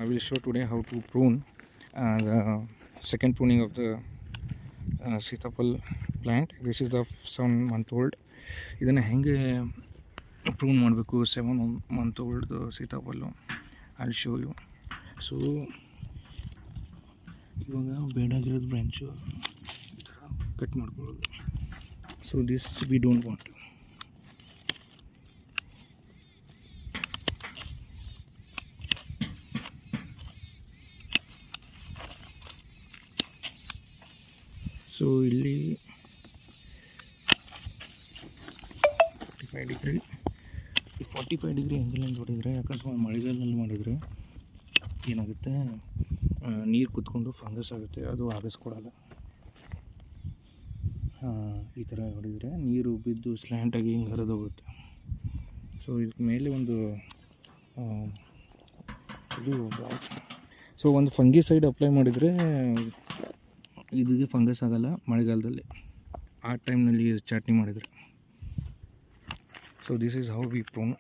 I will show today how to prune the second pruning of the Sitapal plant. This is the 7 month old. ಇದನ್ನು ಹೆಂಗೆ prune ಮಾಡಬೇಕು 7 month old ಸೀತಾಫಲ I'll show you. So ಇವಾಗ ಬೇಡಾಗಿರೋದು branch ಈ ಥರ cut ಮಾಡ್ಕೊಳ್ಳೋದು. So this we don't want. So ಇಲ್ಲಿ 45 degree ಆ್ಯಂಗಲಲ್ಲಿ ಹೊಡಿದ್ರೆ, ಅಕಸ್ಮಾತ್ ಮಳೆಗಾಲದಲ್ಲಿ ಮಾಡಿದರೆ ಏನಾಗುತ್ತೆ, ನೀರು ಕುತ್ಕೊಂಡು ಫಂಗಸ್ ಆಗುತ್ತೆ, ಅದು ಆಗಿಸ್ಕೊಡಲ್ಲ. ಈ ಥರ ಹೊಡಿದ್ರೆ ನೀರು ಬಿದ್ದು ಸ್ಲ್ಯಾಂಟಾಗಿ ಹಿಂಗೆ ಹರಿದೋಗುತ್ತೆ. ಸೊ ಇದಕ್ಕೆ ಮೇಲೆ ಒಂದು ಒಂದು ಫಂಗಿಸೈಡ್ ಅಪ್ಲೈ ಮಾಡಿದರೆ ಇದಕ್ಕೆ ಫಂಗಸ್ ಆಗಲ್ಲ ಮಳೆಗಾಲದಲ್ಲಿ, ಆ ಟೈಮ್ನಲ್ಲಿ ಚಟ್ನಿ ಮಾಡಿದರೆ. So this is how we prune.